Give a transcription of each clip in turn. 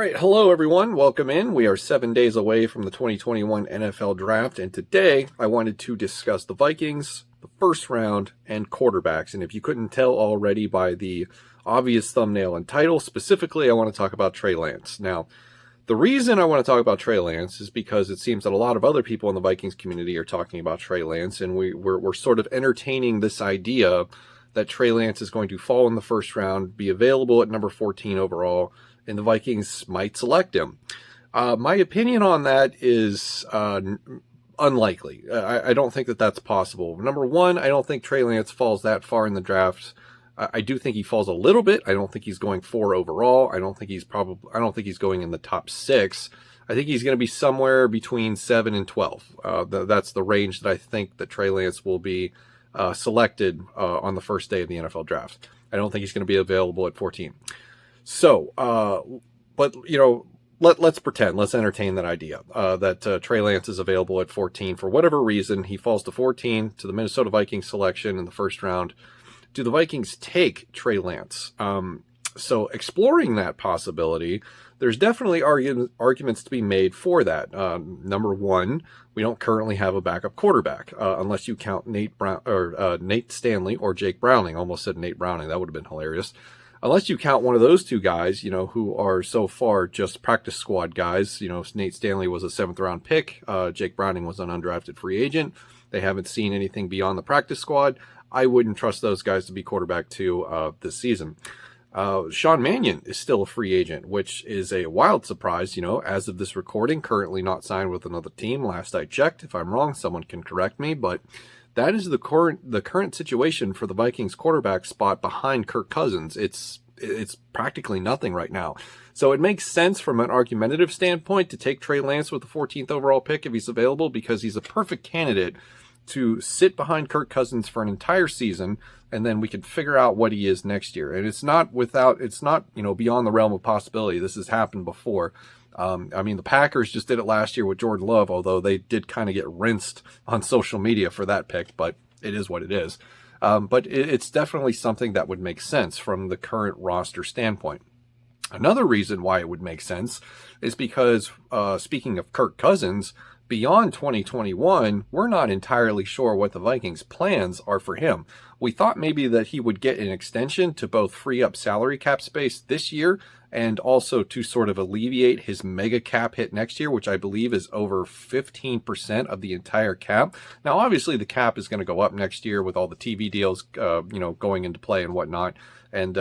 right, hello everyone. Welcome in. We are 7 days away from the 2021 NFL Draft, and today I wanted to discuss the Vikings, the first round, and quarterbacks. And if you couldn't tell already by the obvious thumbnail and title, specifically I want to talk about Trey Lance. Now, the reason I want to talk about Trey Lance is because it seems that a lot of other people in the Vikings community are talking about Trey Lance, and we're sort of entertaining this idea that Trey Lance is going to fall in the first round, be available at number 14 overall, and the Vikings might select him. My opinion on that is unlikely. I don't think that that's possible. Number one, I don't think Trey Lance falls that far in the draft. I do think he falls a little bit. I don't think he's going 4 overall. I don't think he's going in the top 6. I think he's going to be somewhere between 7 and 12. That's the range that I think that Trey Lance will be selected on the first day of the NFL draft. I don't think he's going to be available at 14. So, but let's pretend, let's entertain that idea that Trey Lance is available at 14 for whatever reason. He falls to 14 to the Minnesota Vikings selection in the first round. Do the Vikings take Trey Lance? So exploring that possibility, there's definitely arguments to be made for that. Number one, we don't currently have a backup quarterback, unless you count Nate Stanley or Jake Browning. Almost said Nate Browning. That would have been hilarious. Unless you count one of those two guys, who are so far just practice squad guys. Nate Stanley was a 7th round pick. Jake Browning was an undrafted free agent. They haven't seen anything beyond the practice squad. I wouldn't trust those guys to be quarterback 2 this season. Sean Mannion is still a free agent, which is a wild surprise, as of this recording, currently not signed with another team. Last I checked. If I'm wrong, someone can correct me, but that is the current situation for the Vikings quarterback spot behind Kirk Cousins. It's practically nothing right now. So it makes sense from an argumentative standpoint to take Trey Lance with the 14th overall pick if he's available, because he's a perfect candidate to sit behind Kirk Cousins for an entire season, and then we can figure out what he is next year. And it's not beyond the realm of possibility. This has happened before. The Packers just did it last year with Jordan Love, although they did kind of get rinsed on social media for that pick, but it is what it is. But it's definitely something that would make sense from the current roster standpoint. Another reason why it would make sense is because, speaking of Kirk Cousins, beyond 2021, we're not entirely sure what the Vikings' plans are for him. We thought maybe that he would get an extension to both free up salary cap space this year and also to sort of alleviate his mega cap hit next year, which I believe is over 15% of the entire cap. Now, obviously, the cap is going to go up next year with all the TV deals, going into play and whatnot, and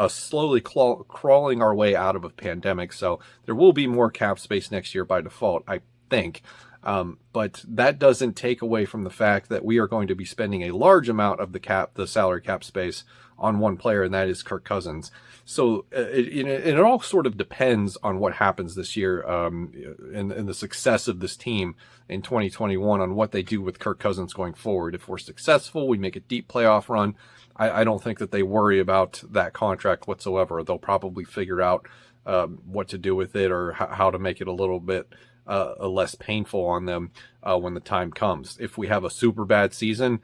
slowly crawling our way out of a pandemic. So there will be more cap space next year by default, I think. But that doesn't take away from the fact that we are going to be spending a large amount of the salary cap space on one player, and that is Kirk Cousins. So it all sort of depends on what happens this year, and the success of this team in 2021 on what they do with Kirk Cousins going forward. If we're successful, we make a deep playoff run. I don't think that they worry about that contract whatsoever. They'll probably figure out what to do with it, or how to make it a little bit less painful on them when the time comes. If we have a super bad season,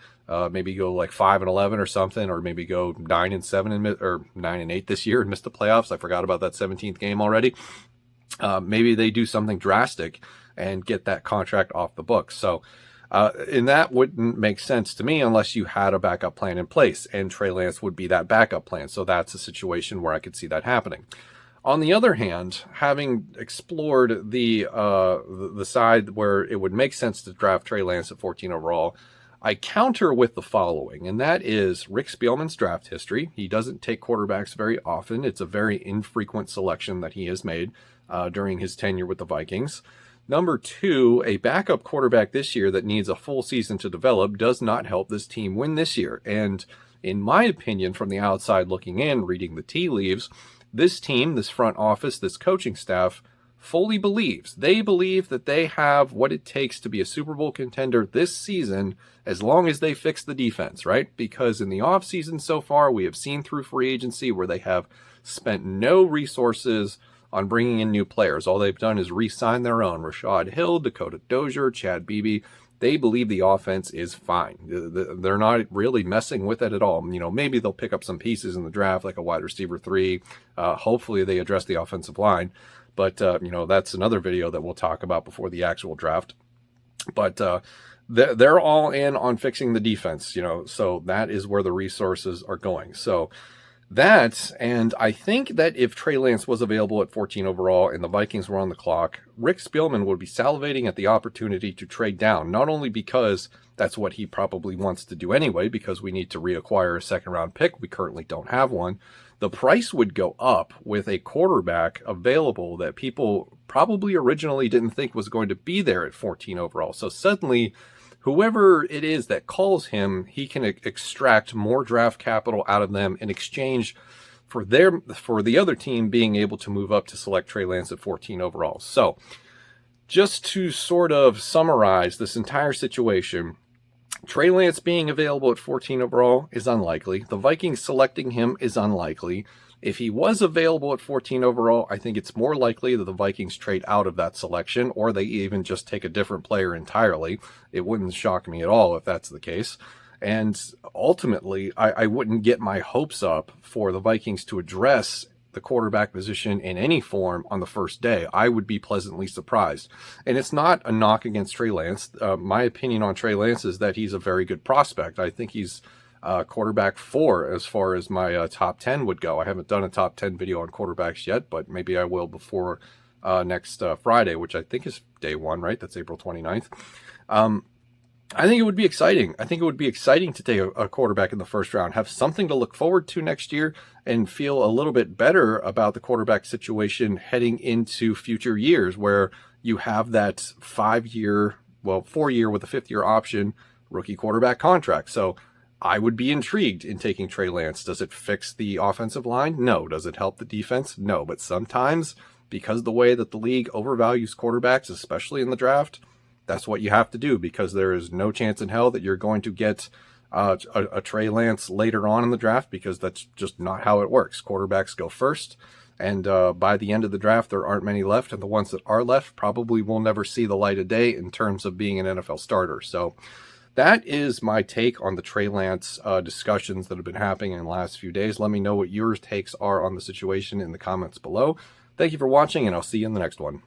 maybe go like 5-11 or something, or maybe go 9-7 or 9-8 this year and miss the playoffs. I forgot about that 17th game already. Maybe they do something drastic and get that contract off the books. So, and that wouldn't make sense to me unless you had a backup plan in place, and Trey Lance would be that backup plan. So that's a situation where I could see that happening. On the other hand, having explored the side where it would make sense to draft Trey Lance at 14 overall, I counter with the following, and that is Rick Spielman's draft history. He doesn't take quarterbacks very often. It's a very infrequent selection that he has made during his tenure with the Vikings. Number two, a backup quarterback this year that needs a full season to develop does not help this team win this year. And in my opinion, from the outside looking in, reading the tea leaves, this team, this front office, this coaching staff fully believes. They believe that they have what it takes to be a Super Bowl contender this season, as long as they fix the defense, right? Because in the offseason so far, we have seen through free agency where they have spent no resources on bringing in new players. All they've done is re-sign their own. Rashad Hill, Dakota Dozier, Chad Beebe. They believe the offense is fine. They're not really messing with it at all. Maybe they'll pick up some pieces in the draft, like a wide receiver 3. Hopefully they address the offensive line. But, that's another video that we'll talk about before the actual draft. But they're all in on fixing the defense, so that is where the resources are going. So and I think that if Trey Lance was available at 14 overall and the Vikings were on the clock, Rick Spielman would be salivating at the opportunity to trade down, not only because that's what he probably wants to do anyway, because we need to reacquire a second-round pick. We currently don't have one. The price would go up with a quarterback available that people probably originally didn't think was going to be there at 14 overall. So suddenly, whoever it is that calls him, he can extract more draft capital out of them in exchange for the other team being able to move up to select Trey Lance at 14 overall. So just to sort of summarize this entire situation, Trey Lance being available at 14 overall is unlikely. The Vikings selecting him is unlikely. If he was available at 14 overall, I think it's more likely that the Vikings trade out of that selection, or they even just take a different player entirely. It wouldn't shock me at all if that's the case. And ultimately, I wouldn't get my hopes up for the Vikings to address the quarterback position in any form on the first day. I would be pleasantly surprised. And it's not a knock against Trey Lance. My opinion on Trey Lance is that he's a very good prospect. I think he's quarterback 4 as far as my top 10 would go. I haven't done a top 10 video on quarterbacks yet, but maybe I will before next Friday, which I think is day 1, right? That's April 29th. I think it would be exciting. I think it would be exciting to take a quarterback in the first round, have something to look forward to next year, and feel a little bit better about the quarterback situation heading into future years where you have that 4-year with a 5th-year option rookie quarterback contract. So I would be intrigued in taking Trey Lance. Does it fix the offensive line? No. Does it help the defense? No. But sometimes, because the way that the league overvalues quarterbacks, especially in the draft, that's what you have to do, because there is no chance in hell that you're going to get a Trey Lance later on in the draft, because that's just not how it works. Quarterbacks go first, and by the end of the draft, there aren't many left, and the ones that are left probably will never see the light of day in terms of being an NFL starter. So that is my take on the Trey Lance discussions that have been happening in the last few days. Let me know what your takes are on the situation in the comments below. Thank you for watching, and I'll see you in the next one.